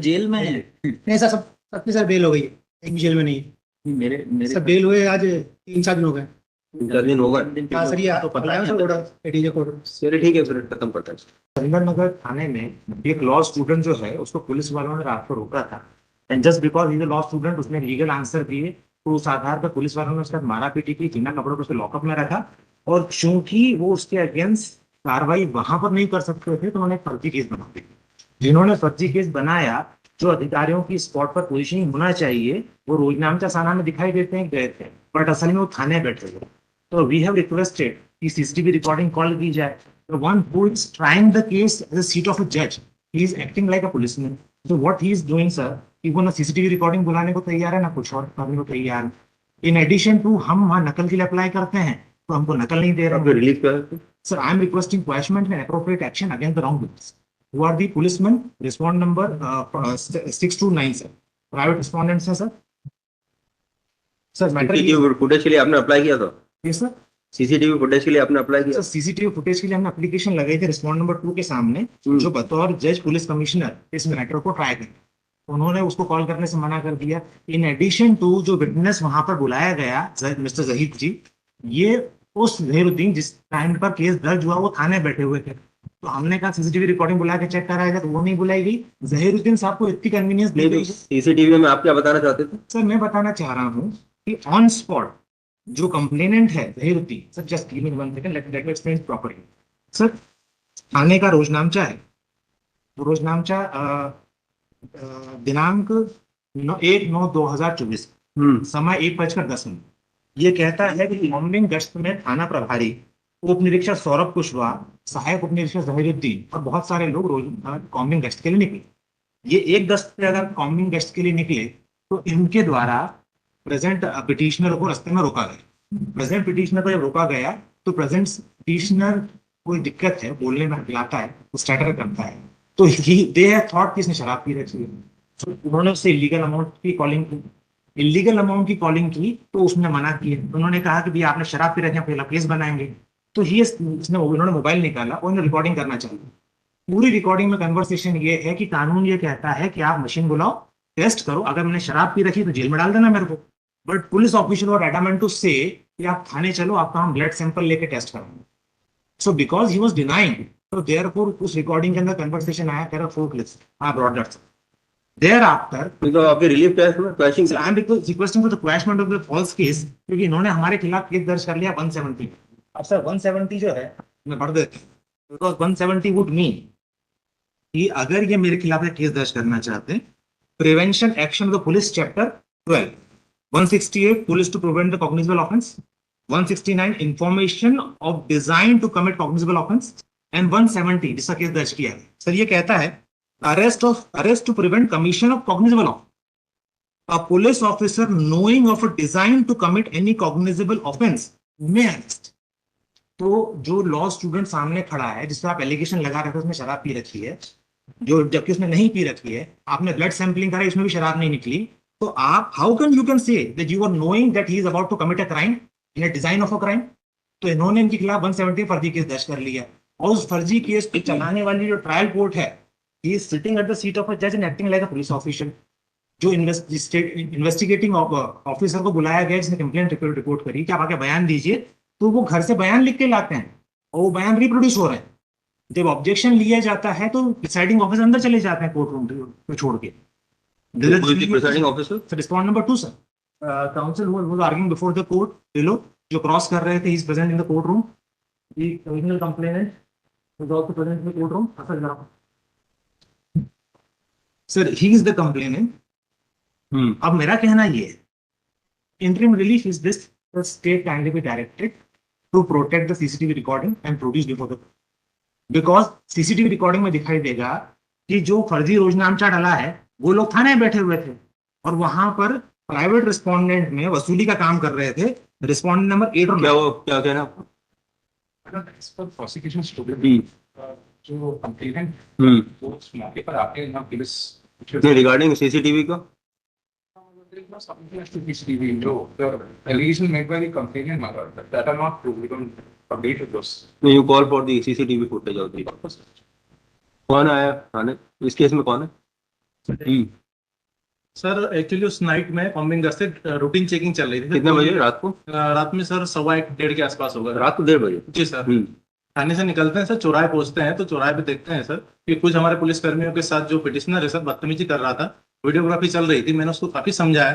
Jail में है। नहीं सर, सब सबकी सर बेल हो गई है, एक भी जेल में नहीं है। मेरे मेरे सब बेल हुए आज 3-4 दिन हो गए। 3-4 दिन होगा। हाँ सर, ये तो पता है सर, ऑर्डर एडीजे कोड। चलिए ठीक है, फिर खत्म करते हैं। सुंदर नगर थाने में एक लॉ स्टूडेंट जो है उसको पुलिस वालों ने रात को रोका था, and just because he law student उसने लीगल आंसर दिए, तो उस आधार पर पुलिस वालों ने उसका मारा पीटी की, बिना कपड़ों को उसको लॉकअप में रखा। और चूंकि वो उसके अगेंस्ट कार्रवाई वहां पर नहीं कर सकते थे, तो उन्होंने फर्जी केस बना दिया। जिन्होंने फर्जी केस बनाया, जो अधिकारियों की स्पॉट पर पोजीशनिंग होना चाहिए, वो रोजनामचा थाना में दिखाई देते हैं गए थे, बट असल में वो थाने बैठे हुए। तो वी हैव रिक्वेस्टेड कि सीसीटीवी रिकॉर्डिंग कॉल की जाए। The one who is trying the case as a seat of a judge, he is acting like a policeman. So what he is doing, sir, कि वो ना CCTV recording बुलाने को तैयार है, ना कुछ और करने को तैयार है। इन एडिशन टू हम वहाँ नकल के लिए अप्लाई करते हैं, तो हमको नकल नहीं दे रहे आपको हैं। रिलीफ क्या है? Sir, I am requesting quashment and appropriate action against the wrongdoers. Who are the policemen? Respond number 629, sir. Private respondents हैं, sir. Sir, matter is, CCTV footage के लिए आपने अप्लाई किया था? yes, sir. सीसीटीवी फुटेज के लिए आपने apply किया? सर, सीसीटीवी फुटेज के लिए हमने एप्लीकेशन लगाई थी रिस्पॉन्ड नंबर 2 के सामने, जो बतौर जज पुलिस कमिश्नर इस मैटर को ट्राई करे। उन्होंने उसको कॉल करने से मना कर दिया। इन एडिशन टू जो विटनेस वहां पर बुलाया गया, मिस्टर जहीद जी, ये उस जहीरुद्दीन जिस टाइम पर केस दर्ज हुआ वो थाने बैठे हुए थे, तो हमने कहा सीसीटीवी रिकॉर्डिंग बुला के चेक कराया, तो वो नहीं बुलाई गई। जहीरुद्दीन साहब को इतनी कन्वीनियंस दी गई। सीसीटीवी में आप क्या बताना चाहते थे? सर, मैं बताना चाह रहा हूँ कि ऑन स्पॉट जो कंप्लेनेंट है Zahiruddin sir, just give me 1 second, let me explain properly. Sir, थाने का रोजनामचा है, वो रोजनामचा दिनांक 1/9/2024, समय 1:10। ये कहता है कि मॉर्निंग गश्त में थाना प्रभारी उप निरीक्षक सौरभ कुशवाहा, सहायक उप निरीक्षक जहीरुद्दीन और बहुत सारे लोग रोज कॉम्बिंग गश्त के लिए निकले। ये 1:10 पे अगर कॉम्बिंग गश्त के लिए निकले, तो इनके द्वारा प्रेजेंट पिटिशनर को रास्ते में रोका गया। प्रेजेंट पिटिशनर को जब रोका गया, तो प्रेजेंट पिटिशनर कोई दिक्कत है, बोलने में हकलाता है, स्टटर करता है, तो दे हैव थॉट कि इसने शराब पी रखी है। तो उन्होंने उससे इलीगल अमाउंट की कॉलिंग की। इलीगल अमाउंट की कॉलिंग की तो उसने मना किया। उन्होंने कहा कि भैया आपने शराब पी रखी है, पहला केस बनाएंगे। तो उन्होंने मोबाइल निकाला और उन्होंने रिकॉर्डिंग करना चाहिए। पूरी रिकॉर्डिंग में कन्वर्सेशन ये है कि कानून ये कहता है कि आप मशीन बुलाओ, टेस्ट करो, अगर मैंने शराब पी रखी तो जेल में डाल देना मेरे को। बट पुलिस ऑफिशियल और एडामेंट टू से कि आप थाने चलो, आपका हम ब्लड सैंपल लेके टेस्ट करेंगे। So because he was denying, तो देयरफॉर उस रिकॉर्डिंग के अंदर कन्वर्सेशन आया, कह रहा 4 clips I brought that. Thereafter तो आपके रिलीफ क्या है? Question I am requesting for the quashment of the false case, क्योंकि इन्होंने हमारे खिलाफ केस दर्ज कर लिया 170। अब सर 170 जो है, मैं पढ़ देता हूं, बिकॉज 170 वुड मीन कि अगर ये मेरे खिलाफ केस दर्ज करना चाहते हैं, prevention action of the police chapter 12, 168 police to prevent the cognizable offence, 169 information of design to commit cognizable offence, and 170 जिसका केस दर्ज किया है। सर, ये कहता है arrest to prevent commission of cognizable offence, a police officer knowing of a design to commit any cognizable offense may arrest। तो जो law student सामने खड़ा है, जिससे आप एलिगेशन लगा रहे थे उसने शराब पी रखी है, जो जबकि उसने नहीं पी रखी है, आपने ब्लड सैंपलिंग करा, इसमें भी शराब नहीं निकली, तो आप how can you can say that you are knowing that he is about to commit a crime in a design of a crime. तो इन्होंने इनके खिलाफ 170 फर्जी केस दर्ज कर लिया, और उस फर्जी केस को चलाने वाली जो ट्रायल कोर्ट है, he is sitting at the seat of a जज and acting like a police officer. जो इन्वेस्टिगेटिंग ऑफिसर को बुलाया गया, जिसने कंप्लेंट रिपोर्ट करी कि आप आके बयान दीजिए, तो वो घर से बयान लिख के लाते हैं और वो बयान रिप्रोड्यूस हो रहे हैं। जब ऑब्जेक्शन लिया जाता है तो डिसाइडिंग ऑफिसर अंदर चले जाते हैं कोर्ट रूम को छोड़ के। Presiding officer respond number 2 sir, council was arguing before the court below, जो क्रॉस कर रहे थे, he is present in the court room, the original complainant is also present in the court room. Sir, he is the complainant. अब मेरा कहना ये है, interim relief is this: the state kindly be directed to protect the CCTV recording and produce before the, because CCTV recording में दिखाई देगा कि जो फर्जी रोजनामचा डाला है वो लोग थाने में बैठे हुए थे, और वहां पर प्राइवेट रिस्पोंडेंट में वसूली का काम कर रहे थे। रिस्पोंडेंट नंबर 8 और क्या वो क्या कहना आपको? प्रोसिक्यूशन स्टूडेंट जो कंप्लेनेंट वो उस मौके पर आके यहाँ पुलिस रिगार्डिंग सीसीटीवी का CCTV, the allegation made by the complainant mother that are not true. We don't update with those. you call for the CCTV footage of the कौन आया थाने इस केस में? कौन है? सर एक्चुअली उस night में combing गश्त से रूटीन चेकिंग चल रही थी। कितने बजे रात को? रात में सर 1:15 के आसपास होगा। रात को 1:30 जी सर। बजे। थाने से निकलते हैं सर, चौराहे पहुंचते हैं तो चौराहे पे देखते हैं सर कि कुछ हमारे पुलिस कर्मियों के साथ जो पिटिशनर है सर बदतमीजी कर रहा था, वीडियोग्राफी चल रही थी। मैंने उसको काफी समझाया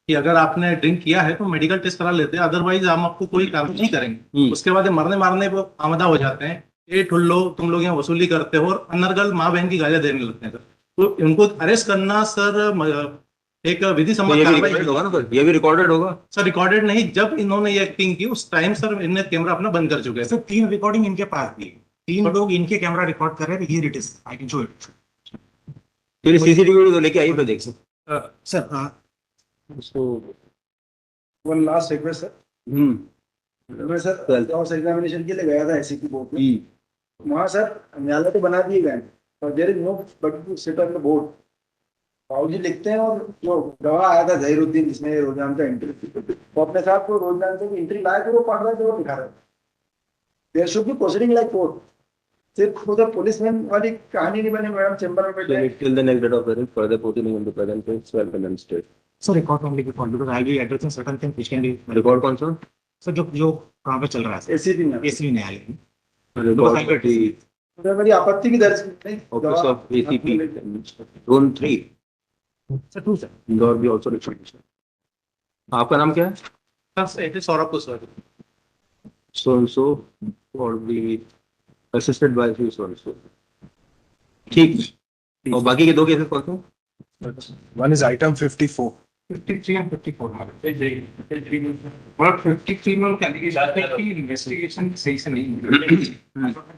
कि अगर आपने ड्रिंक किया है तो मेडिकल टेस्ट करा लेते हैं, अदरवाइज हम आपको कोई कार्रवाई नहीं करेंगे। उसके बाद ये मरने मारने पर आमदा हो जाते हैं, ये ठुल्लो तुम लोग यहाँ वसूली करते हो, और अनर्गल माँ बहन की गालियां देने लगते हैं सर। तो इनको अरेस्ट करना सर एक विधि तो सम्मत ये भी कार्रवाई रिकॉर्डेड होगा ना सर? ये भी रिकॉर्डेड होगा? सर। रिकॉर्डेड नहीं, जब इन्होंने ये एक्टिंग की उस टाइम सर इनने कैमरा अपना बंद कर चुके हैं। सर 3 रिकॉर्डिंग इनके पास थी, 3 लोग इनके कैमरा रिकॉर्ड कर रहे थे। Here it is, I can show it. फिर सीसीटीवी तो लेके आइए फिर देख सकते। सर उसको वन लास्ट रिक्वेस्ट सर, मैं सर क्रॉस एग्जामिनेशन के लिए गया था एससी की बोर्ड में। वहाँ सर न्यायालय तो बना दिए गए और there is no but to sit on the board. बाबूजी लिखते हैं और जो गवाह आया था जहीरुद्दीन जिसने रोजान का एंट्री, वो अपने साथ को रोजान की एंट्री लाए थे, वो पढ़ रहे थे, वो दिखा रहे थे। There should be proceeding like court. सिर्फ उधर पुलिसमैन वाली कहानी नहीं बनी मैडम चेंबर में बैठे। till the next date of hearing further proceeding in the present case shall be demonstrated. Sir record only record because I will be addressing certain things which can be record कौन सा? Sir जो कहां पे चल रहा है ACP में SV न्यायालय में। रिकॉर्ड ऑफ द उधर मेरी आपत्ति की दर्ज नहीं office of ACP zone 3 sir 2 sir. Indore भी आल्सो रिकॉर्ड। आपका नाम क्या है? Sir it is Saurabh Kushwaha. so or be assisted by so ठीक। और बाकी के 2 केसेस कौन से? One is item 54. 53 and 54 मतलब 53 में उनके allegation थे कि investigation सही से नहीं हुई।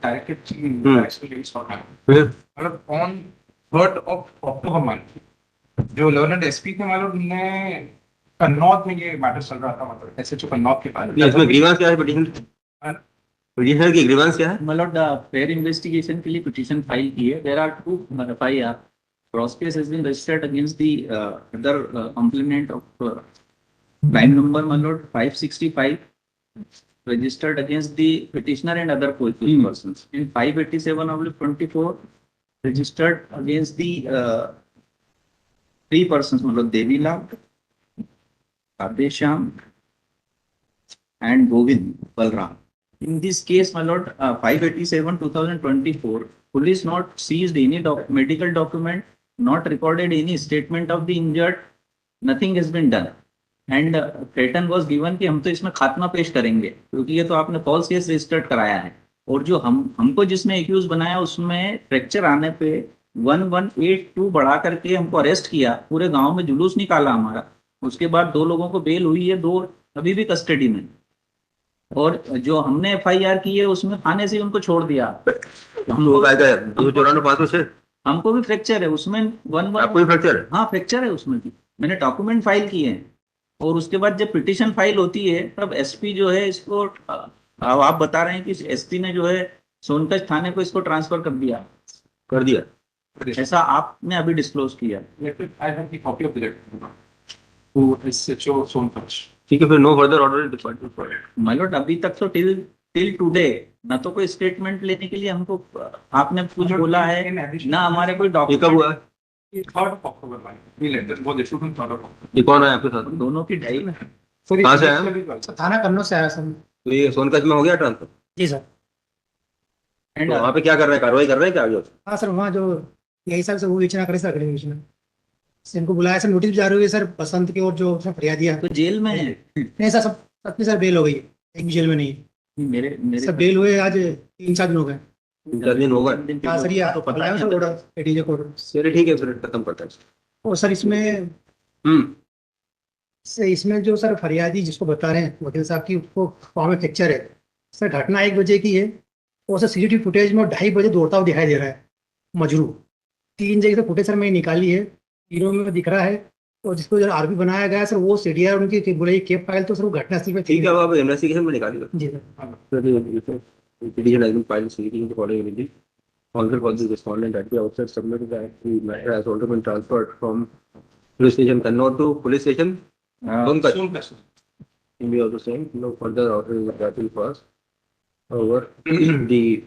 Directed chief investigations for that। फिर मतलब on 3rd of October month जो learned SP थे मतलब उन्होंने कन्नौज में ये मैटर चल रहा था, मतलब SHO कन्नौज के पास। इसमें ग्रीवांस क्या है? पिटिशनर की ग्रीवांस क्या है? मतलब फेयर इन्वेस्टिगेशन के लिए पिटीशन फाइल की है। There are 2 FIR. Cross case has been registered against the other complainant of crime number मतलब 565 registered against the petitioner and other qualified persons. In 587/24 registered against the 3 persons मतलब Devilal, Adesham and Govind Balram. In this case, my lord, 587/2024, police not seized any medical document, not recorded any statement of the injured, nothing has been done. And threaten was given कि हम तो इसमें खात्मा पेश करेंगे क्योंकि ये तो आपने फॉल्स केस रजिस्टर्ड कराया है। और जो हमको जिसने एक्यूज बनाया उसमें फ्रैक्चर आने पे 1182 बढ़ा करके हमको अरेस्ट किया, पूरे गांव में जुलूस निकाला हमारा। उसके बाद 2 लोगों को बेल हुई है, 2 अभी भी कस्टडी में। और जो हमने FIR की है उसमें थाने से उनको छोड़ दिया। हमको क्या है? 294/506 हमको भी फ्रैक्चर है उसमें। आपको भी फ्रैक्चर है? हाँ फ्रैक्चर है उसमें भी। मैंने डॉक्यूमेंट फाइल किए हैं और उसके बाद जब पिटीशन फाइल होती है तब SP जो है इसको अब आप बता रहे हैं कि SP ने जो है सोनकच थाने को इसको ट्रांसफर कर दिया, ऐसा आपने अभी डिस्क्लोज किया। I have the copy of the letter to SHO Sonkach। ठीक है, फिर no further order is departed for my lord अभी तक तो टिल टुडे ना तो कोई स्टेटमेंट लेने के लिए हमको आपने कुछ बोला है, ना हमारे कोई ये कब डॉक्यूमेंट। हुआ है? 3rd of October ये लेटर वो issued on 3rd of October। ये कौन है आपके साथ? दोनों की डाई में। कहाँ से आया? थाना कन्नौज से आया सर। तो ये सोनकच में हो गया ट्रांसफर? Ji sir. एंड तो वहाँ पे क्या कर रहे हैं? कार्रवाई कर रहे हैं क्या आगे? हाँ सर, वहाँ जो यही सर वो विचार करे सर, अगले विचार इनको बुलाया सर, नोटिस भी जारी हुई है सर बसंत की और जो उसने फरियादिया तो जेल में है। नहीं सर, सबकी सर बेल हो गई है, एक भी जेल में नहीं है। मेरे सब बेल हुए आज 3-4 दिन हो गए। 4 दिन होगा। हाँ सर, ये तो पता है नहीं सर ऑर्डर एडीजे कोड। चलिए ठीक है, फिर खत्म करते हैं। और सर इसमें इसमें जो सर फरियादी जिसको बता रहे हैं वकील साहब की, उसको पाँव में फ्रैक्चर है सर। घटना 1 बजे की है और सर CCTV फुटेज में 2:30 बजे दौड़ता हुआ दिखाई दे रहा है मजरू। 3 जगह से फुटेज सर मैंने निकाली है, तीनों में दिख रहा है। और जिसको जो आरपी बनाया गया है सर वो CDR उनकी बोले केप फाइल, तो सर वो घटनास्थल पे ठीक है, अब आप इन्वेस्टिगेशन में निकालिएगा। जी sir. Petition has been filed seeking the following relief. Counsel for the respondent at the outset submitted that the matter has already been transferred from police station Kannauj to police station Sonkach. In view of the same, no further order is granted for us. However, the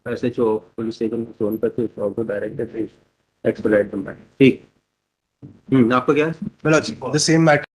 SHO of police station Sonkach is also directed to expedite the matter. ठीक. आपका क्या है? Well, the same matter.